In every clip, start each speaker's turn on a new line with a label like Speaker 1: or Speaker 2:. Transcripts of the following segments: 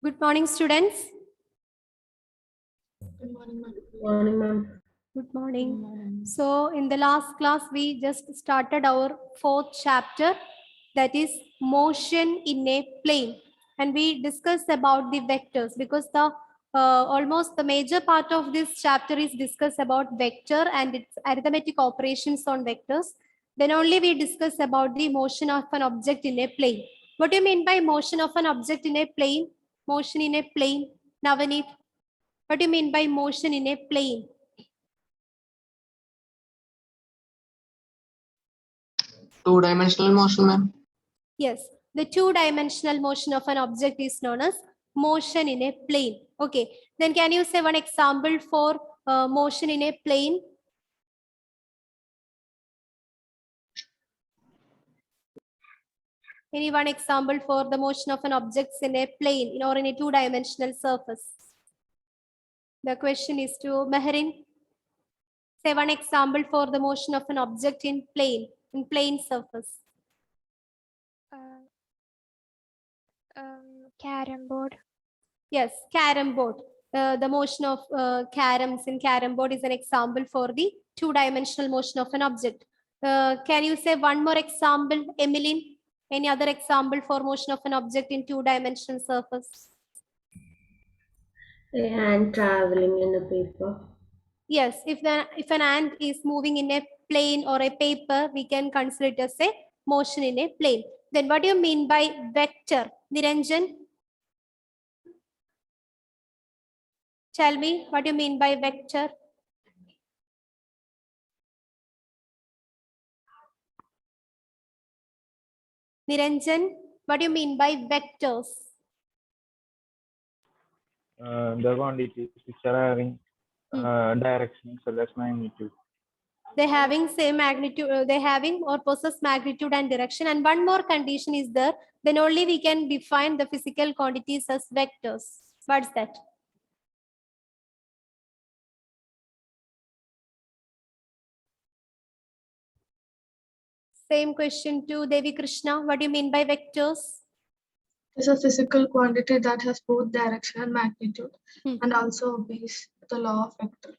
Speaker 1: Good morning, students.
Speaker 2: Good morning, ma'am. Good morning, ma'am.
Speaker 1: Good morning. So, in the last class, we just started our fourth chapter, that is motion in a plane, and we discussed about the vectors because the almost the major part of this chapter is discussed about vector and its arithmetic operations on vectors. Then only we discuss about the motion of an object in a plane. What do you mean by motion of an object in a plane? Motion in a plane, Navaneet. What do you mean by motion in a plane?
Speaker 3: Two-dimensional motion, ma'am.
Speaker 1: Yes, the two-dimensional motion of an object is known as motion in a plane. Okay, then can you say one example for motion in a plane? Any one example for the motion of an object in a plane or in a two-dimensional surface? The question is to Meherin. Say one example for the motion of an object in plane surface.
Speaker 4: Carrom board.
Speaker 1: Yes, carom board. The motion of caroms in carom board is an example for the two-dimensional motion of an object. Can you say one more example, Emmeline? Any other example for motion of an object in two-dimensional surface?
Speaker 2: A hand traveling in a paper.
Speaker 1: Yes, if an ant is moving in a plane or a paper, we can consider it as a motion in a plane. Then what do you mean by vector? Niranjan? Tell me, what do you mean by vector? Niranjan, what do you mean by vectors?
Speaker 5: The quantities which are having direction as well as magnitude.
Speaker 1: They having same magnitude, they having or possess magnitude and direction. And one more condition is there, then only we can define the physical quantities as vectors. What's that? Same question to Devi Krishna. What do you mean by vectors?
Speaker 6: It's a physical quantity that has both direction and magnitude and also obeys the law of vector.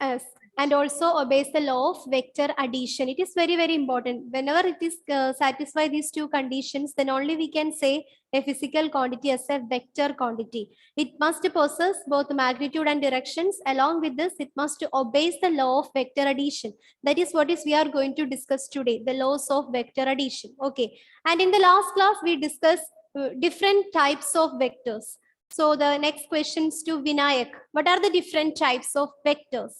Speaker 1: Yes, and also obeys the law of vector addition. It is very, very important. Whenever it is satisfy these two conditions, then only we can say a physical quantity as a vector quantity. It must possess both magnitude and directions. Along with this, it must obeys the law of vector addition. That is what we are going to discuss today, the laws of vector addition. Okay, and in the last class, we discussed different types of vectors. So the next questions to Vinayak. What are the different types of vectors?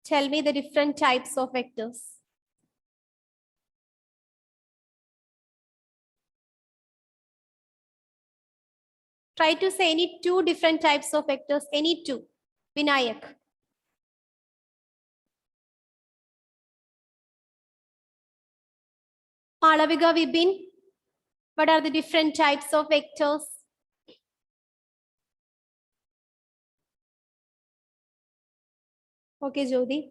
Speaker 1: Tell me the different types of vectors. Try to say any two different types of vectors, any two. Vinayak. Malavika Vibin, what are the different types of vectors? Okay, Jyoti.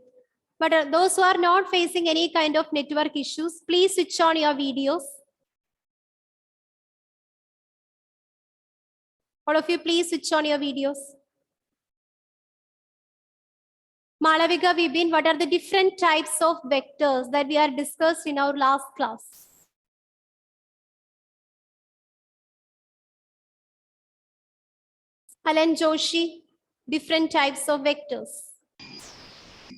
Speaker 1: But those who are not facing any kind of network issues, please switch on your videos. All of you, please switch on your videos. Malavika Vibin, what are the different types of vectors that we are discussed in our last class? Alan Joshi, different types of vectors.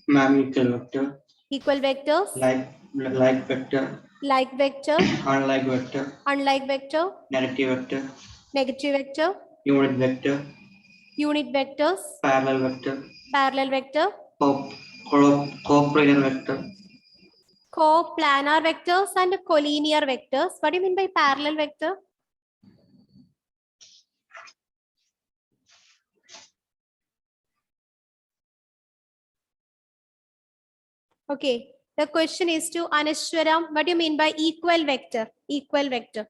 Speaker 3: Ma'am, equal vector.
Speaker 1: Equal vectors.
Speaker 3: Like vector.
Speaker 1: Like vector.
Speaker 3: Unlike vector.
Speaker 1: Unlike vector.
Speaker 3: Negative vector.
Speaker 1: Negative vector.
Speaker 3: Unit vector.
Speaker 1: Unit vectors.
Speaker 3: Parallel vector.
Speaker 1: Parallel vector.
Speaker 3: Co-planar vector.
Speaker 1: Co-planar vectors and collinear vectors. What do you mean by parallel vector? Okay, the question is to Anashwaram. What do you mean by equal vector? Equal vector.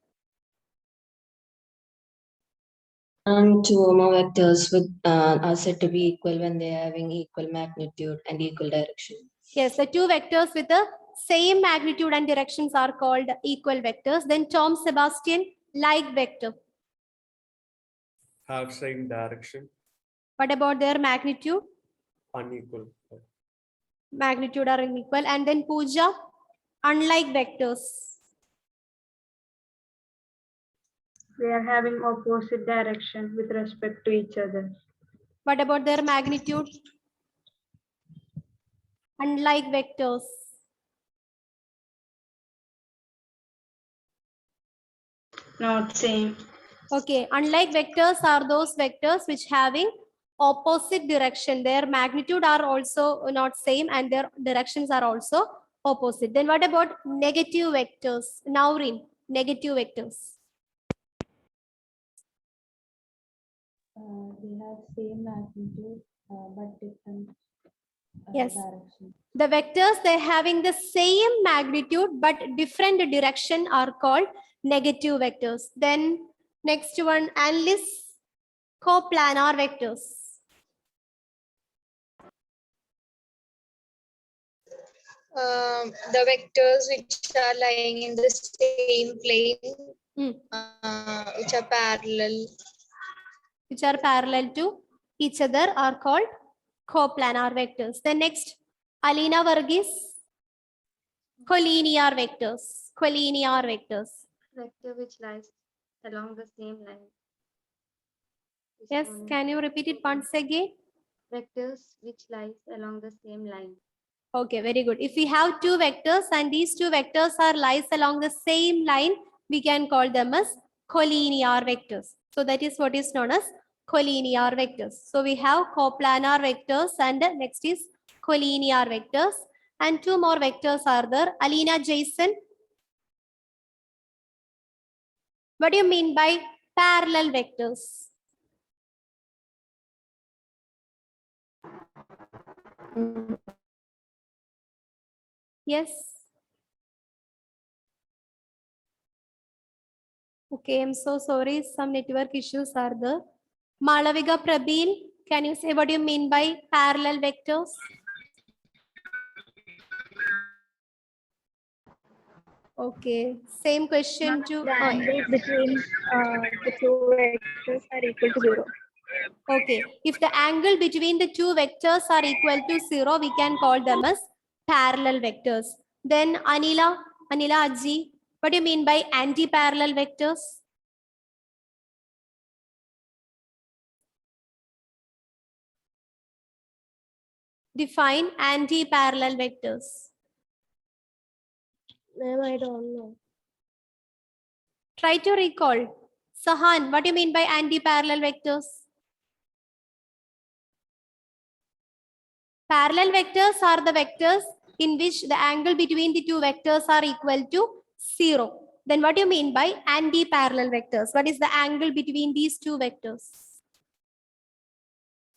Speaker 7: Two or more vectors are said to be equal when they are having equal magnitude and equal direction.
Speaker 1: Yes, the two vectors with the same magnitude and directions are called equal vectors. Then Tom Sebastian, Like vector.
Speaker 4: Have same direction,
Speaker 1: What about their magnitude?
Speaker 4: unequal.
Speaker 1: Magnitude are unequal. And then Pooja, unlike vectors.
Speaker 2: They are having opposite direction with respect to each other.
Speaker 1: What about their magnitude? Unlike vectors.
Speaker 2: Not same.
Speaker 1: Okay, unlike vectors are those vectors which having opposite direction. Their magnitude are also not same and their directions are also opposite. Then what about negative vectors? Naurin, negative vectors.
Speaker 8: They have same magnitude but different
Speaker 1: Yes.
Speaker 8: direction.
Speaker 1: The vectors they having the same magnitude but different direction are called negative vectors. Then next one, Alice, coplanar vectors.
Speaker 9: The vectors which are lying in the same plane, which are parallel.
Speaker 1: Which are parallel to each other are called coplanar vectors. Then next, Alina Varghese, collinear vectors. Collinear vectors.
Speaker 8: Vector which lies along the same line.
Speaker 1: Yes, can you repeat it once again?
Speaker 8: Vectors which lies along the same line.
Speaker 1: Okay, very good. If we have two vectors and these two vectors are lies along the same line, we can call them as collinear vectors. So that is what is known as collinear vectors. So we have coplanar vectors and next is collinear vectors. And two more vectors are there. Alina, Jason. What do you mean by parallel vectors? Yes. Okay, I'm so sorry. Some network issues are there. Malavika Prabeel, can you say what you mean by parallel vectors? Okay, same question to.
Speaker 10: The angle between the two vectors are equal to 0.
Speaker 1: Okay, if the angle between the two vectors are equal to 0, we can call them as parallel vectors. Then Anila Aji, what do you mean by anti-parallel vectors? Define anti-parallel vectors.
Speaker 10: Ma'am, I don't know.
Speaker 1: Try to recall. Sahan, what do you mean by anti-parallel vectors? Parallel vectors are the vectors in which the angle between the two vectors are equal to 0. Then what do you mean by anti-parallel vectors? What is the angle between these two vectors?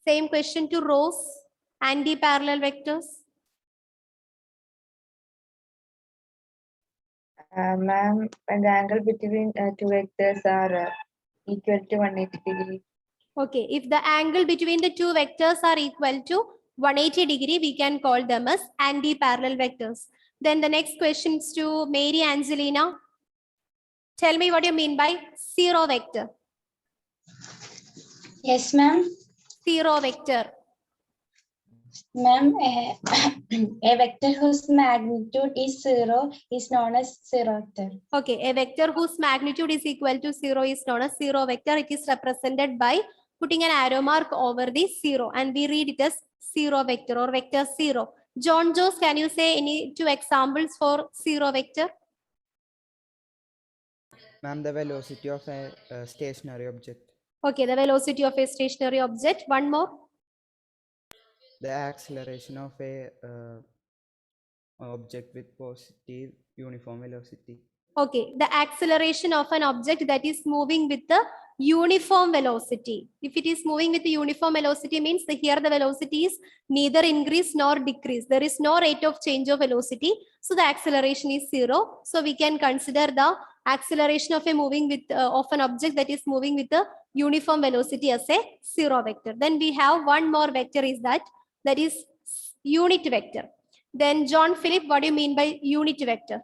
Speaker 1: Same question to Rose. Anti-parallel vectors.
Speaker 11: Ma'am, when the angle between two vectors are equal to 180 degree.
Speaker 1: Okay, if the angle between the two vectors are equal to 180 degree, we can call them as anti-parallel vectors. Then the next question is to Mary Angelina. Tell me what you mean by zero vector.
Speaker 9: Yes, ma'am.
Speaker 1: Zero vector.
Speaker 9: Ma'am, a vector whose magnitude is 0 is known as zero vector.
Speaker 1: Okay, a vector whose magnitude is equal to 0 is known as zero vector. It is represented by putting an arrow mark over the 0 and we read it as zero vector or vector 0. John Jones, can you say any two examples for zero vector?
Speaker 12: Ma'am, the velocity of a stationary object.
Speaker 1: Okay, the velocity of a stationary object. One more.
Speaker 12: The acceleration of a object with positive uniform velocity.
Speaker 1: Okay, the acceleration of an object that is moving with the uniform velocity. If it is moving with the uniform velocity means here the velocity is neither increase nor decrease. There is no rate of change of velocity. So the acceleration is 0. So we can consider the acceleration of a moving with of an object that is moving with the uniform velocity as a zero vector. Then we have one more vector is that is unit vector. Then John Philip, what do you mean by unit vector?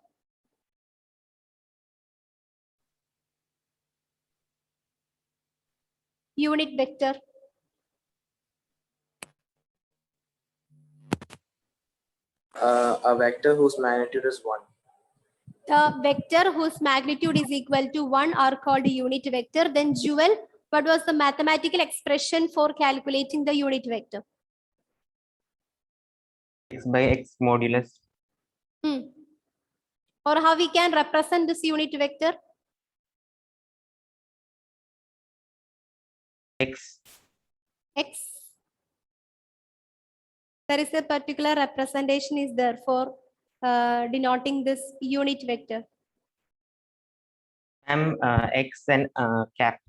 Speaker 1: unit vector?
Speaker 4: A vector whose magnitude is 1.
Speaker 1: The vector whose magnitude is equal to 1 are called unit vector. Then Jewel, what was the mathematical expression for calculating the unit vector?
Speaker 3: X by X modulus.
Speaker 1: Or how we can represent this unit vector?
Speaker 3: X.
Speaker 1: X. There is a particular representation is there for denoting this unit vector.
Speaker 3: X and cap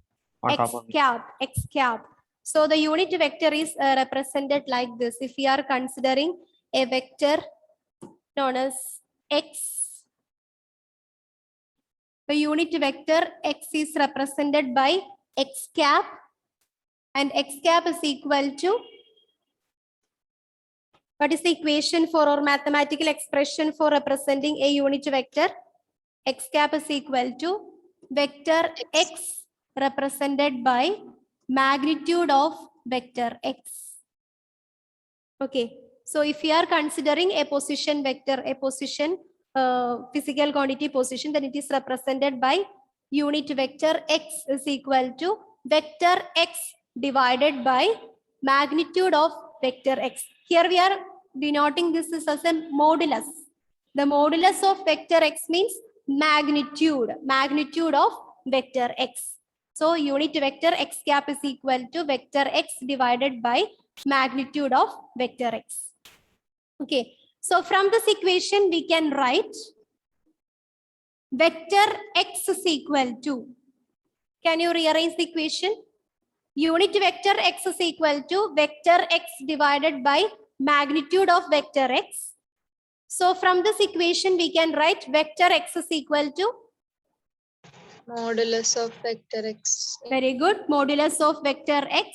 Speaker 3: on top of it.
Speaker 1: X cap. So the unit vector is represented like this. If we are considering a vector known as X, the unit vector X is represented by X cap, and X cap is equal to, what is the equation for or mathematical expression for representing a unit vector? X cap is equal to vector X represented by magnitude of vector X. Okay, so if we are considering a position vector, a position physical quantity position, then it is represented by unit vector X is equal to vector X divided by magnitude of vector X. Here we are denoting this as a modulus. The modulus of vector X means magnitude of vector X. So unit vector X cap is equal to vector X divided by magnitude of vector X. Okay, so from this equation we can write vector X is equal to, can you rearrange the equation? Unit vector X is equal to vector X divided by magnitude of vector X. So from this equation we can write vector X is equal to
Speaker 9: modulus of vector X.
Speaker 1: Very good. Modulus of vector X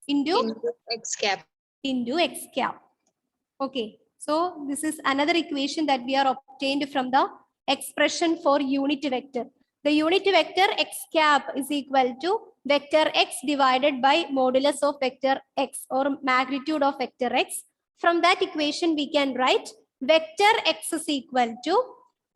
Speaker 1: into
Speaker 9: X cap.
Speaker 1: X cap. Okay. So this is another equation that we are obtained from the expression for unit vector. The unit vector X cap is equal to vector X divided by modulus of vector X or magnitude of vector X. From that equation we can write vector X is equal to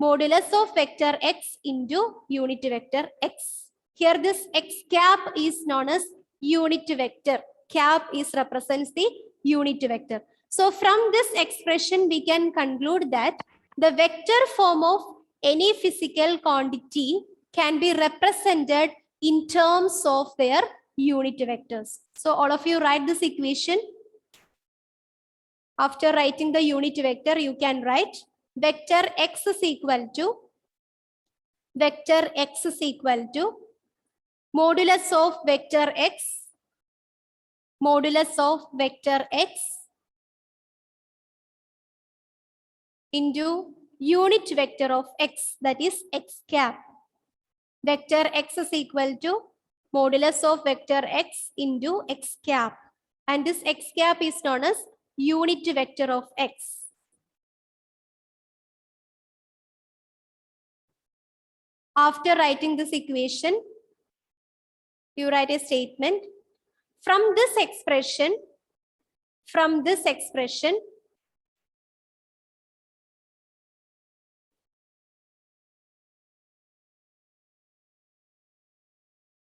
Speaker 1: modulus of vector X into unit vector X. Here this X cap is known as unit vector. Cap is represents the unit vector. So from this expression we can conclude that the vector form of any physical quantity can be represented in terms of their unit vectors. So all of you write this equation. After writing the unit vector, you can write vector X is equal to modulus of vector X into unit vector of X, that is X cap. Vector X is equal to modulus of vector X into X cap, and this X cap is known as unit vector of X. After writing this equation, you write a statement. From this expression,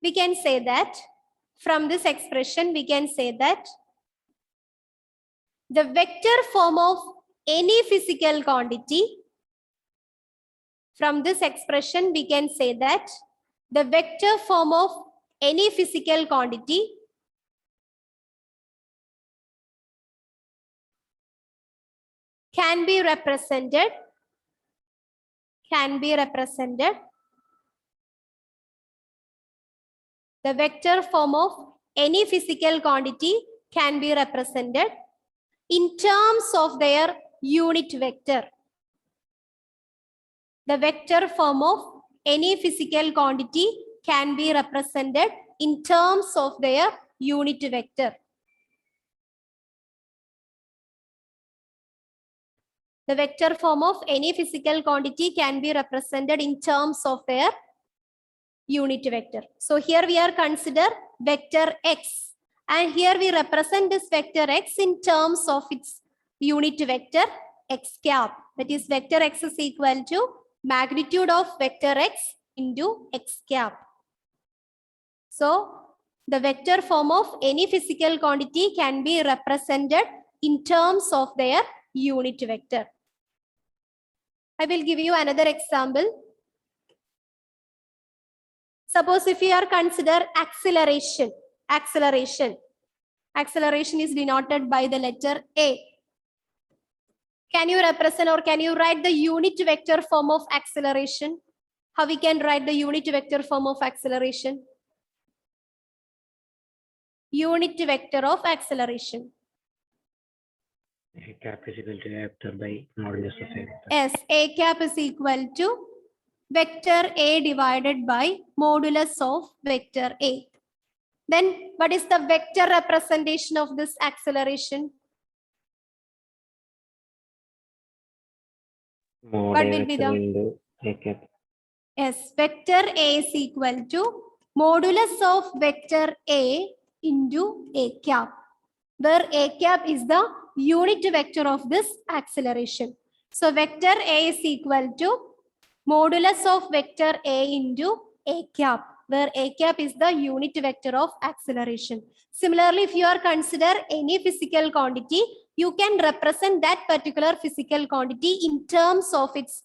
Speaker 1: we can say that the vector form of any physical quantity, from this expression we can say that the vector form of any physical quantity can be represented the vector form of any physical quantity can be represented in terms of their unit vector. The vector form of any physical quantity can be represented in terms of their unit vector. The vector form of any physical quantity can be represented in terms of their unit vector. So here we are consider vector x. And here we represent this vector x in terms of its unit vector x cap. That is, vector x is equal to magnitude of vector x into x cap. So the vector form of any physical quantity can be represented in terms of their unit vector. I will give you another example. Suppose if you are consider acceleration. Acceleration is denoted by the letter A. Can you represent or can you write the unit vector form of acceleration? How we can write the unit vector form of acceleration? Unit vector of acceleration.
Speaker 13: A cap is equal to A vector by modulus of A vector.
Speaker 1: Yes, A cap is equal to vector A divided by modulus of vector A. Then what is the vector representation of this acceleration?
Speaker 13: Mod
Speaker 1: What
Speaker 13: A
Speaker 1: will be
Speaker 13: vector
Speaker 1: the?
Speaker 13: into A cap.
Speaker 1: Yes, vector A is equal to modulus of vector A into A cap, where A cap is the unit vector of this acceleration. So vector A is equal to modulus of vector A into A cap, where A cap is the unit vector of acceleration. Similarly, if you are consider any physical quantity, you can represent that particular physical quantity in terms of its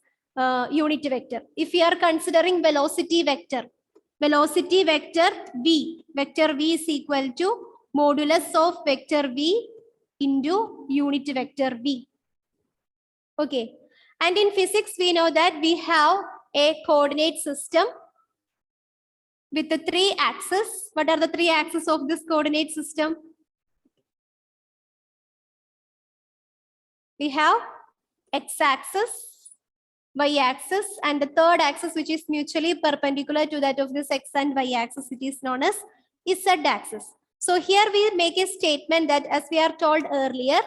Speaker 1: unit vector. If you are considering velocity vector V is equal to modulus of vector V into unit vector V. Okay. And in physics, we know that we have a coordinate system with the 3 axes. What are the 3 axes of this coordinate system? We have x-axis, y-axis, and the third axis, which is mutually perpendicular to that of this x and y-axis, it is known as z-axis. So here we make a statement that, as we are told earlier,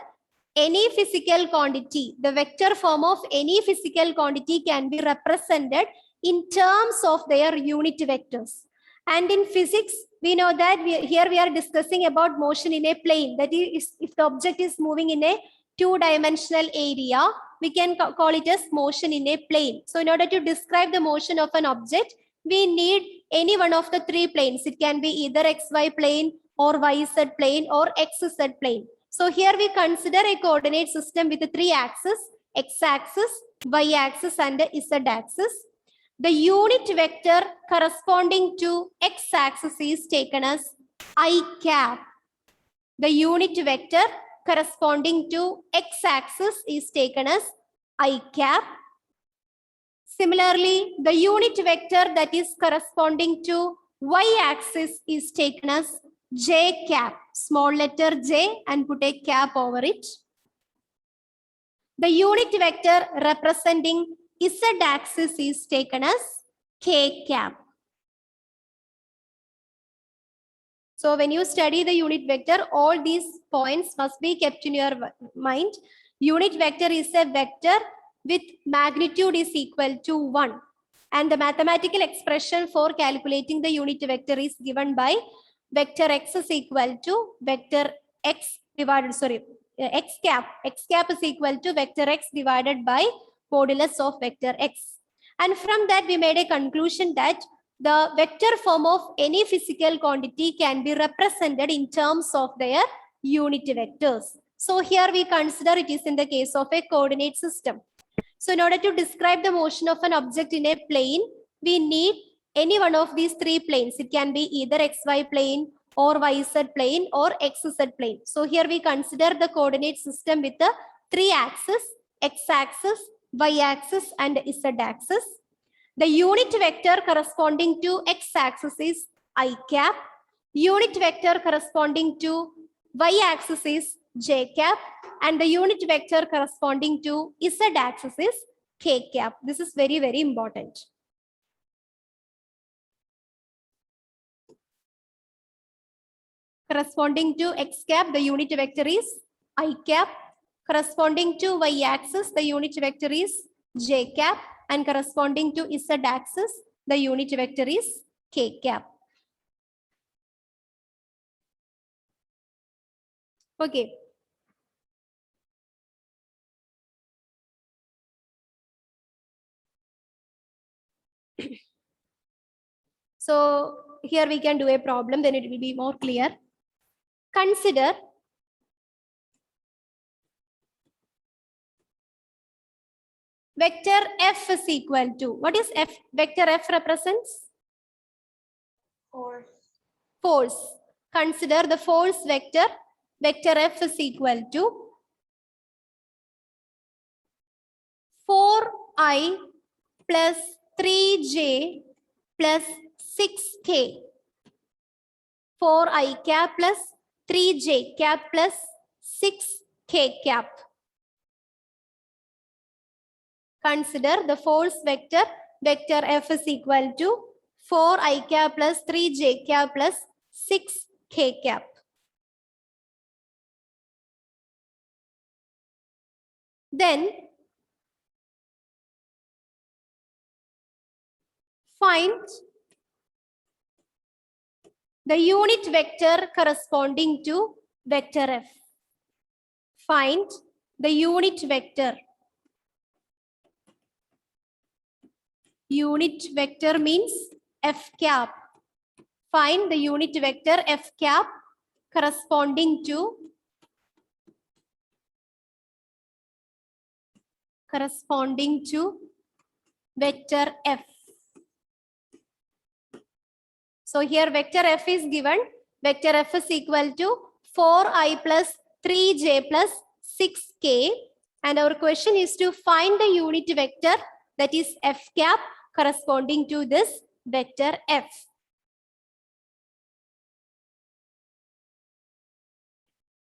Speaker 1: any physical quantity, the vector form of any physical quantity can be represented in terms of their unit vectors. And in physics, we know that here we are discussing about motion in a plane. That is, if the object is moving in a 2-dimensional area, we can call it as motion in a plane. So in order to describe the motion of an object, we need any one of the 3 planes. It can be either xy plane or yz plane or xz plane. So here we consider a coordinate system with the 3 axes, x-axis, y-axis, and z-axis. The unit vector corresponding to x-axis is taken as I cap. The unit vector corresponding to x-axis is taken as I cap. Similarly, the unit vector that is corresponding to y-axis is taken as J cap, small letter J, and put a cap over it. The unit vector representing z-axis is taken as K cap. So when you study the unit vector, all these points must be kept in your mind. Unit vector is a vector with magnitude is equal to 1. And the mathematical expression for calculating the unit vector is given by vector x is equal to vector x divided, x cap. X cap is equal to vector x divided by modulus of vector x. And from that, we made a conclusion that the vector form of any physical quantity can be represented in terms of their unit vectors. So here we consider it is in the case of a coordinate system. So in order to describe the motion of an object in a plane, we need any one of these 3 planes. It can be either xy plane or yz plane or xz plane. So here we consider the coordinate system with the 3 axes, x-axis, y-axis, and z-axis. The unit vector corresponding to x-axis is I cap. Unit vector corresponding to y-axis is J cap. And the unit vector corresponding to z-axis is K cap. This is very, very important. Corresponding to x cap, the unit vector is I cap. Corresponding to y-axis, the unit vector is J cap. And corresponding to z-axis, the unit vector is K cap. Okay. So here we can do a problem, then it will be more clear. Consider vector f is equal to, what is f? Vector f represents?
Speaker 10: Force.
Speaker 1: Force. Consider the force vector. Vector f is equal to 4i plus 3j plus 6k. 4i cap plus 3j cap plus 6k cap. Consider the force vector. Vector f is equal to 4i cap plus 3j cap plus 6k cap. Then find the unit vector corresponding to vector f. Find the unit vector. Unit vector means f cap. Find the unit vector f cap corresponding to vector f. So here vector f is given. Vector f is equal to 4i plus 3j plus 6k. And our question is to find the unit vector, that is f cap, corresponding to this vector f.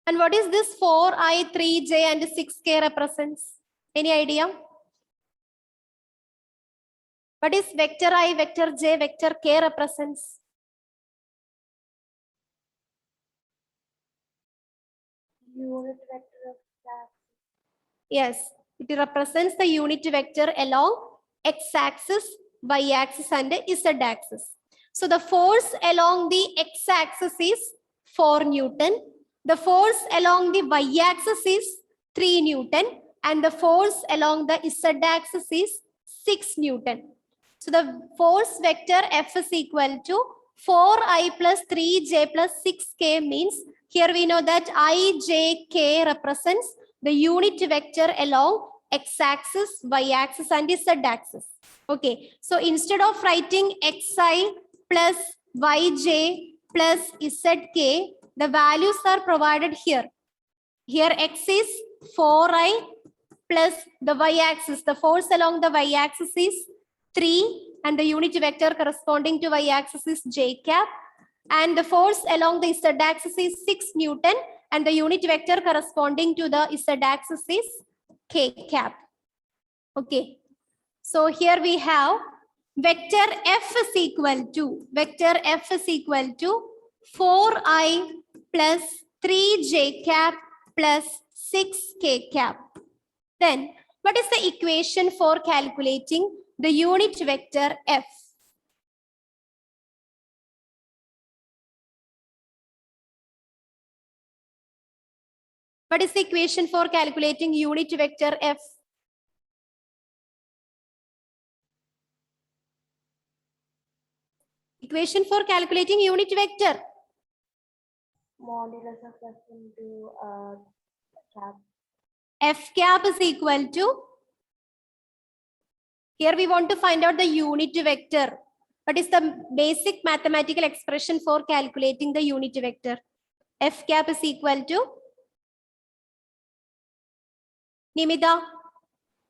Speaker 1: And what is this 4i, 3j and 6k represents? Any idea? What is vector I, vector j, vector k represents?
Speaker 10: Unit vector of that.
Speaker 1: Yes, it represents the unit vector along x-axis, y-axis and z-axis. So the force along the x-axis is 4 Newton. The force along the y-axis is 3 Newton. And the force along the z-axis is 6 Newton. So the force vector F is equal to 4i plus 3j plus 6k means, here we know that I, j, k represents the unit vector along x-axis, y-axis and z-axis. Okay, so instead of writing xi plus yj plus zk, the values are provided here. Here x is 4i plus the y-axis. The force along the y-axis is 3 and the unit vector corresponding to y-axis is j cap. And the force along the z-axis is 6 Newton and the unit vector corresponding to the z-axis is k cap. Okay, so here we have vector f is equal to 4i plus 3j cap plus 6k cap. Then what is the equation for calculating the unit vector f? What is the equation for calculating unit vector f? Equation for calculating unit vector.
Speaker 10: Modulus of f into cap.
Speaker 1: F cap is equal to, here we want to find out the unit vector. What is the basic mathematical expression for calculating the unit vector? F cap is equal to, Nimita?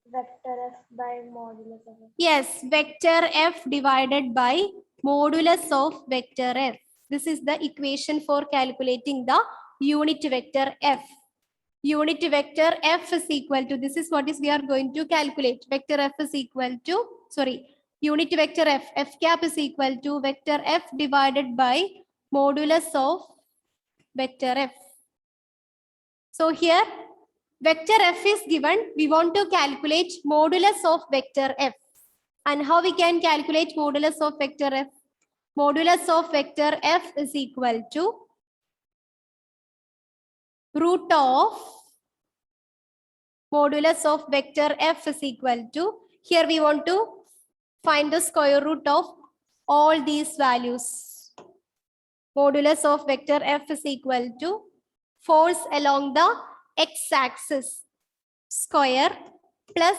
Speaker 10: Vector f by modulus of f.
Speaker 1: Yes, vector f divided by modulus of vector f. This is the equation for calculating the unit vector f. Unit vector f is equal to, this is what is we are going to calculate. Vector f is equal to, unit vector f cap is equal to vector f divided by modulus of vector f. So here vector f is given, we want to calculate modulus of vector f. And how we can calculate modulus of vector f? Modulus of vector f is equal to root of modulus of vector f is equal to, here we want to find the square root of all these values. Modulus of vector f is equal to force along the x-axis square plus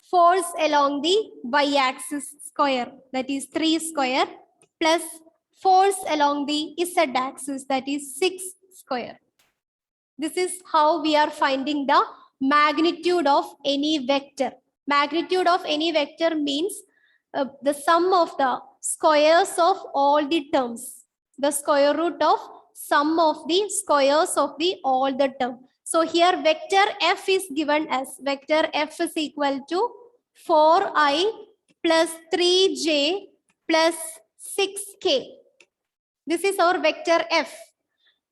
Speaker 1: force along the y-axis square, that is 3 square, plus force along the z-axis, that is 6 square. This is how we are finding the magnitude of any vector. Magnitude of any vector means the sum of the squares of all the terms. The square root of sum of the squares of the all the term. So here vector f is given as vector f is equal to 4i plus 3j plus 6k. This is our vector f.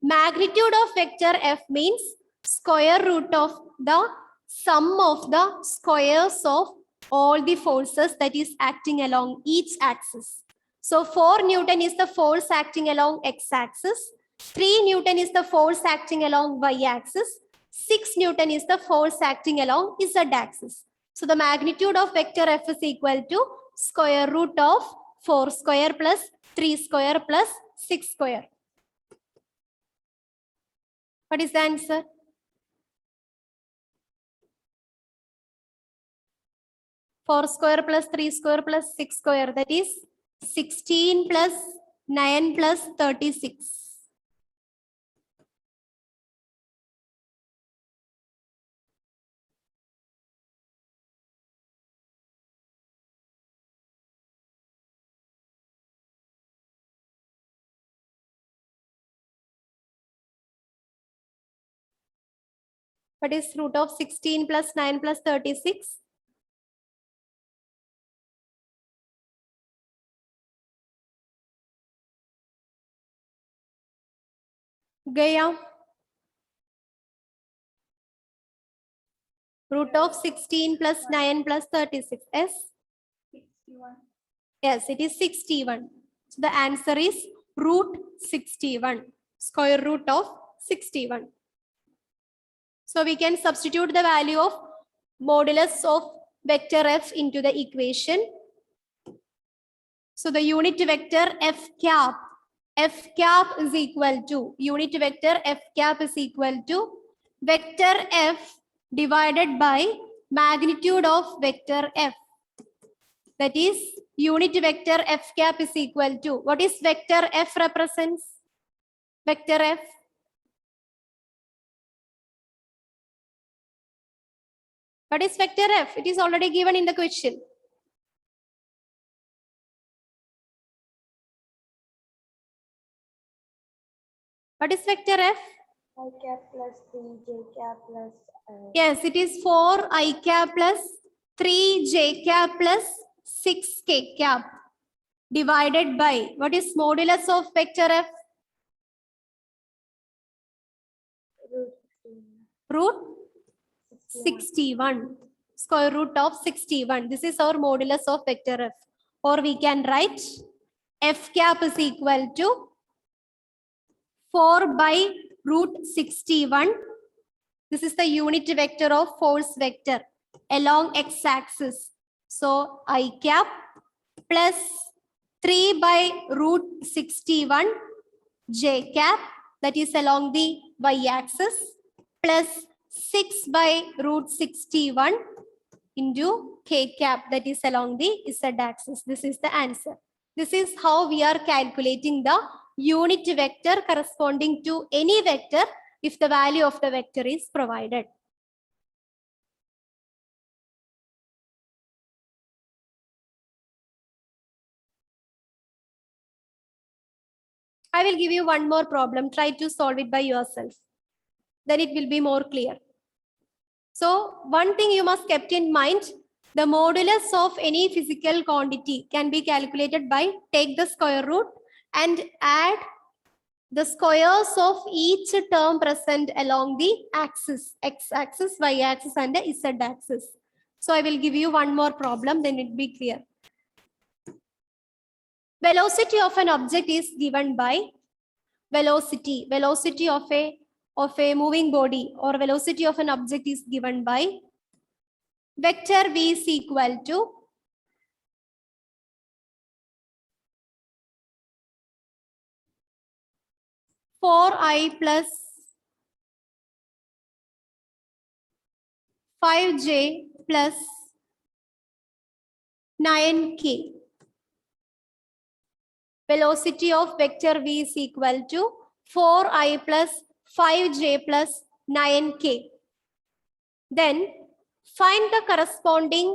Speaker 1: Magnitude of vector f means square root of the sum of the squares of all the forces that is acting along each axis. So 4 Newton is the force acting along x-axis. 3 Newton is the force acting along y-axis. 6 Newton is the force acting along z-axis. So the magnitude of vector f is equal to square root of 4 square plus 3 square plus 6 square. What is the answer? Four square plus 3 square plus 6 square, that is 16 plus 9 plus 36. What is root of 16 plus 9 plus 36? Gaya. Root of 16 plus 9 plus 36. Yes?
Speaker 2: 61.
Speaker 1: Yes, it is 61. So the answer is root 61. Square root of 61. So we can substitute the value of modulus of vector f into the equation. So the unit vector f cap is equal to, unit vector f cap is equal to vector f divided by magnitude of vector f. That is unit vector f cap is equal to, what is vector f represents? Vector f. What is vector f? It is already given in the question. What is vector f?
Speaker 8: I cap plus 3 j cap plus.
Speaker 1: Yes, it is 4 I cap plus 3 j cap plus 6 k cap divided by, what is modulus of vector f? Root 61. Square root of 61. This is our modulus of vector f. Or we can write f cap is equal to 4 by root 61. This is the unit vector of force vector along x-axis. So I cap plus 3 by root 61 j cap, that is along the y-axis, plus 6 by root 61 into k cap, that is along the z-axis. This is the answer. This is how we are calculating the unit vector corresponding to any vector if the value of the vector is provided. I will give you one more problem. Try to solve it by yourself. Then it will be more clear. So one thing you must keep in mind, the modulus of any physical quantity can be calculated by take the square root and add the squares of each term present along the axis, x-axis, y-axis and the z-axis. So I will give you one more problem, then it will be clear. Velocity of an object is given by velocity of a of a moving body or velocity of an object is given by vector v is equal to four I plus 5j plus 9k. Velocity of vector v is equal to 4I plus 5j plus 9k. Then find the corresponding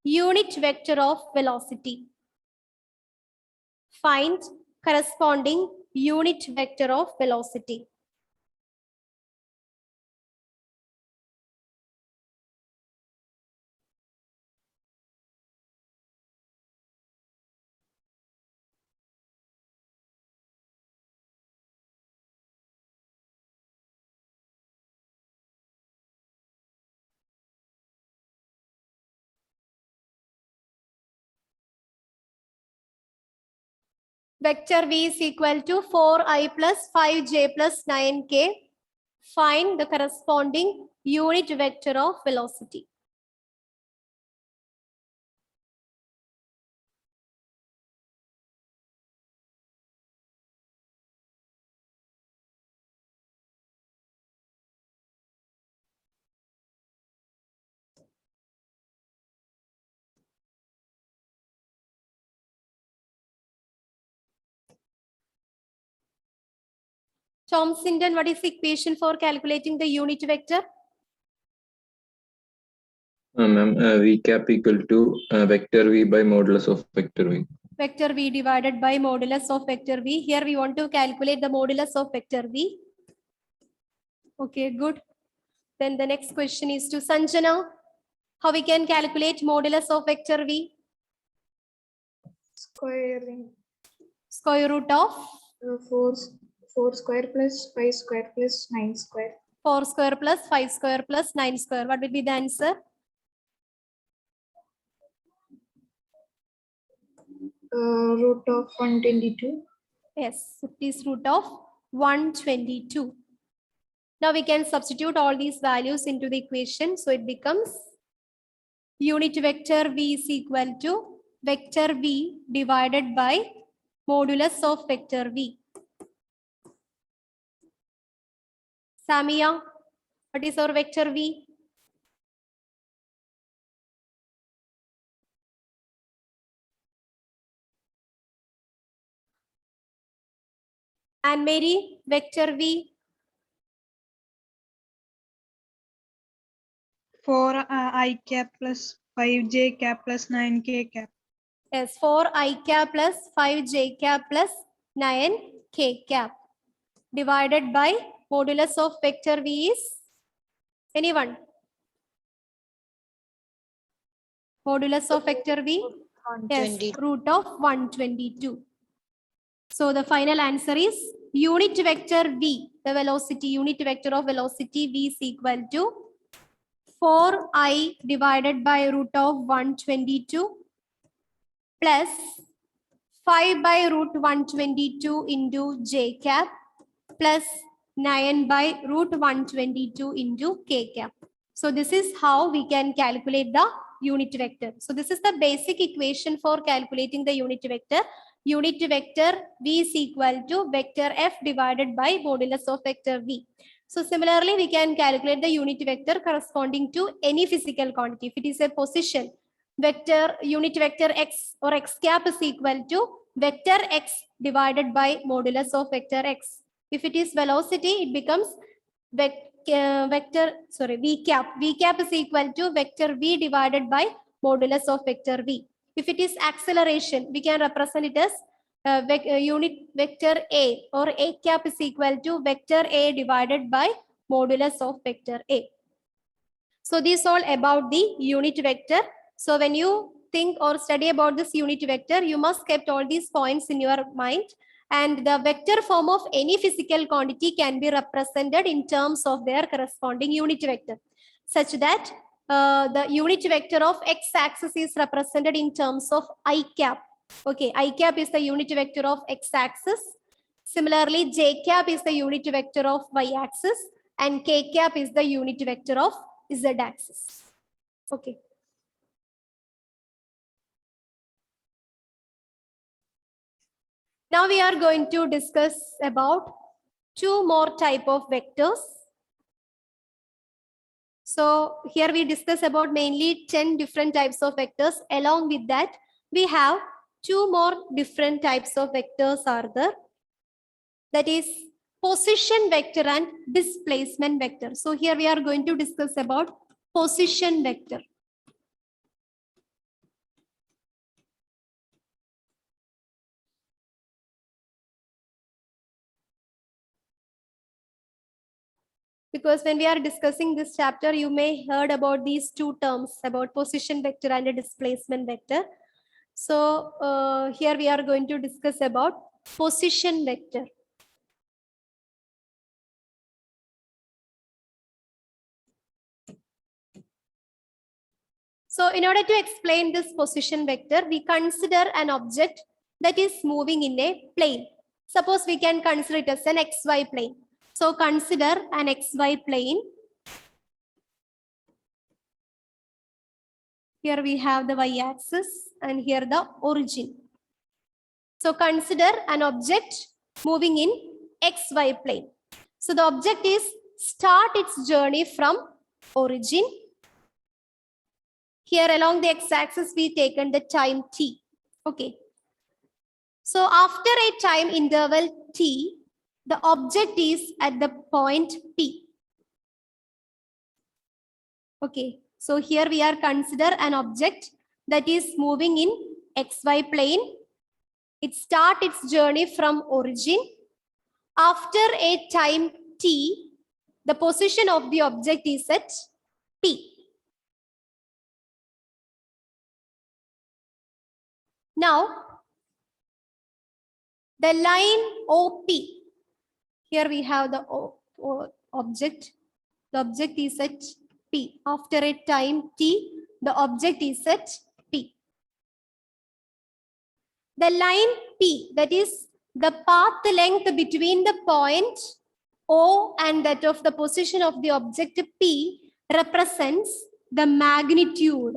Speaker 1: unit vector of velocity. Find corresponding unit vector of velocity. Vector v is equal to 4I plus 5j plus 9k. Find the corresponding unit vector of velocity. Thomson, what is the equation for calculating the unit vector?
Speaker 14: Ma'am, v cap equal to vector v by modulus of vector v.
Speaker 1: Vector v divided by modulus of vector v. Here we want to calculate the modulus of vector v. Okay, good. Then the next question is to Sanjana. How we can calculate modulus of vector v?
Speaker 10: Squaring.
Speaker 1: Square root of?
Speaker 10: 4 square plus 5 square plus 9 square.
Speaker 1: 4 square plus 5 square plus 9 square. What will be the answer?
Speaker 10: Root of 122.
Speaker 1: Yes, it is root of 122. Now we can substitute all these values into the equation. So it becomes unit vector v is equal to vector v divided by modulus of vector v. Samia, what is our vector v? And Mary, vector v?
Speaker 15: 4 I cap plus 5j cap plus 9k cap.
Speaker 1: Yes, 4 I cap plus 5j cap plus 9k cap divided by modulus of vector v is anyone? Modulus of vector v? Yes, root of 122. So the final answer is unit vector v, the velocity, unit vector of velocity v is equal to 4I divided by root of 122 plus 5 by root 122 into j cap plus 9 by root 122 into k cap. So this is how we can calculate the unit vector. So this is the basic equation for calculating the unit vector. Unit vector v is equal to vector f divided by modulus of vector v. So similarly, we can calculate the unit vector corresponding to any physical quantity. If it is a position, vector unit vector x or x cap is equal to vector x divided by modulus of vector x. If it is velocity, it becomes v cap. V cap is equal to vector v divided by modulus of vector v. If it is acceleration, we can represent it as unit vector a or a cap is equal to vector a divided by modulus of vector a. So this is all about the unit vector. So when you think or study about this unit vector, you must keep all these points in your mind. And the vector form of any physical quantity can be represented in terms of their corresponding unit vector, such that the unit vector of x-axis is represented in terms of I cap. Okay, I cap is the unit vector of x-axis Similarly, j cap is the unit vector of y-axis and k cap is the unit vector of z-axis. Okay. Now we are going to discuss about two more type of vectors. So here we discuss about mainly 10 different types of vectors. Along with that, we have two more different types of vectors are there. That is position vector and displacement vector. So here we are going to discuss about position vector. Because when we are discussing this chapter, you may heard about these two terms about position vector and a displacement vector. So here we are going to discuss about position vector. So in order to explain this position vector, we consider an object that is moving in a plane. Suppose we can consider it as an XY plane. So consider an XY plane. Here we have the y-axis and here the origin. So consider an object moving in XY plane. So the object is start its journey from origin. Here along the x-axis we taken the time t. Okay. So after a time interval t, the object is at the point P. Okay, so here we are consider an object that is moving in XY plane. It starts its journey from origin. After a time t, the position of the object is at P. Now, the line OP. Here we have the object. The object is at P. After a time t, the object is at P. The line P, that is the path length between the point O and that of the position of the object P, represents the magnitude.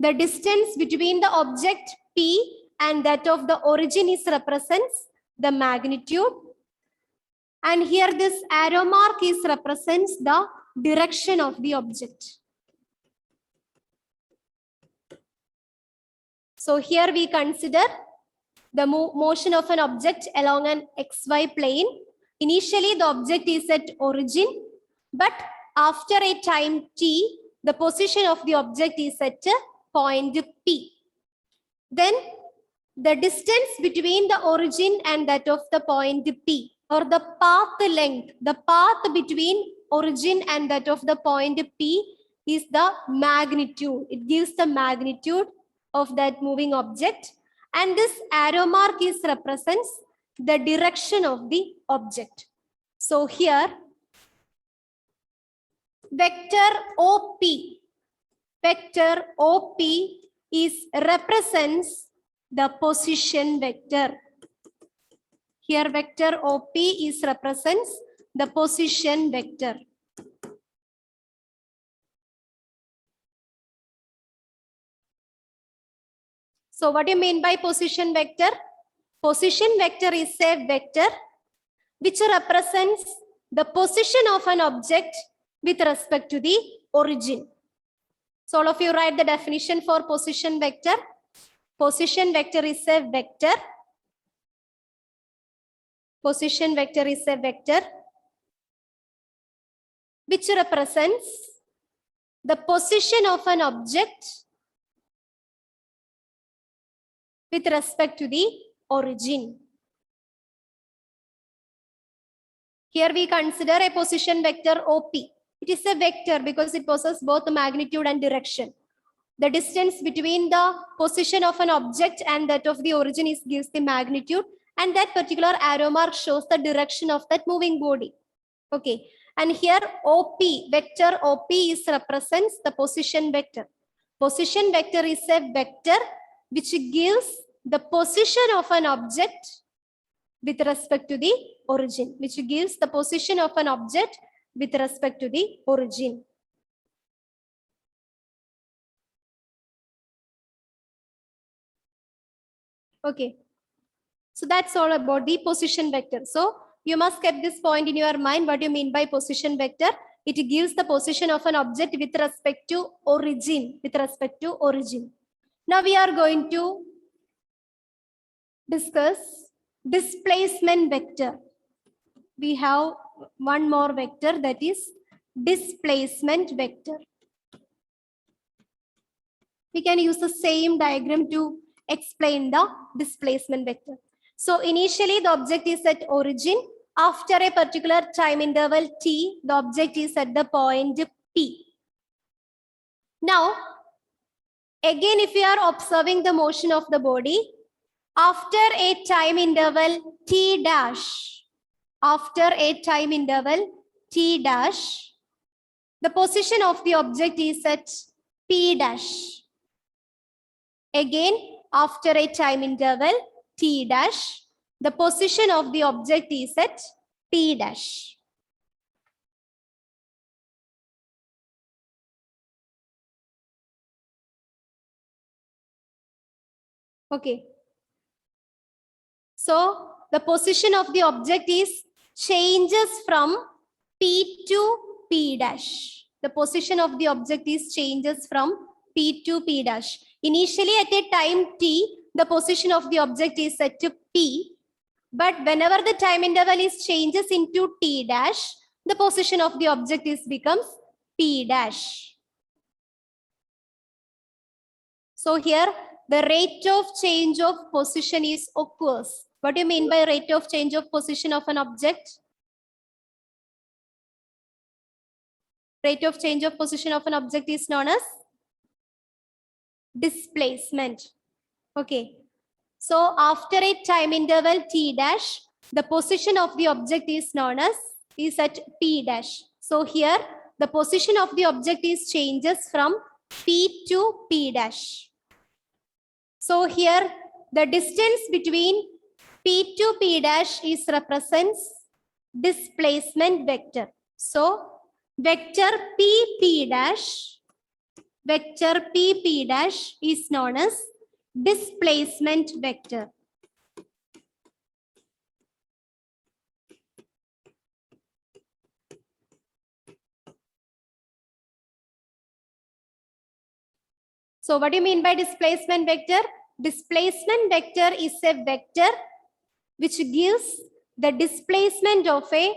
Speaker 1: The distance between the object P and that of the origin is represents the magnitude. And here this arrow mark is represents the direction of the object. So here we consider the motion of an object along an XY plane. Initially the object is at origin, but after a time t, the position of the object is at point P. Then the distance between the origin and that of the point P, or the path length, the path between origin and that of the point P is the magnitude. It gives the magnitude of that moving object. And this arrow mark is represents the direction of the object. So here, vector OP is represents the position vector. Here vector OP is represents the position vector. So what do you mean by position vector? Position vector is a vector which represents the position of an object with respect to the origin. So all of you write the definition for position vector. Position vector is a vector. Position vector is a vector which represents the position of an object with respect to the origin. Here we consider a position vector OP. It is a vector because it possesses both magnitude and direction. The distance between the position of an object and that of the origin gives the magnitude, and that particular arrow mark shows the direction of that moving body. Okay, and here OP, vector OP represents the position vector. Position vector is a vector which gives the position of an object with respect to the origin, which gives the position of an object with respect to the origin. Okay. So that's all about the position vector. So you must keep this point in your mind. What do you mean by position vector? It gives the position of an object with respect to origin. With respect to origin. Now we are going to discuss displacement vector. We have one more vector, that is displacement vector. We can use the same diagram to explain the displacement vector. So initially the object is at origin. After a particular time interval t, the object is at the point P. Now, again, if we are observing the motion of the body, after a time interval t dash, after a time interval t dash, the position of the object is at P dash. Again, after a time interval t dash, the position of the object is at P dash. Okay. So the position of the object is changes from P to P dash. The position of the object is changes from P to P dash. Initially at a time t, the position of the object is set to P. But whenever the time interval is changes into t dash, the position of the object is becomes P dash. So here the rate of change of position is occurs. What do you mean by rate of change of position of an object? Rate of change of position of an object is known as displacement. Okay. So after a time interval t dash, the position of the object is known as is at P dash. So here the position of the object is changes from P to P dash. So here the distance between P to P dash is represents displacement vector. So vector P dash is known as displacement vector. So what do you mean by displacement vector? Displacement vector is a vector which gives the displacement of a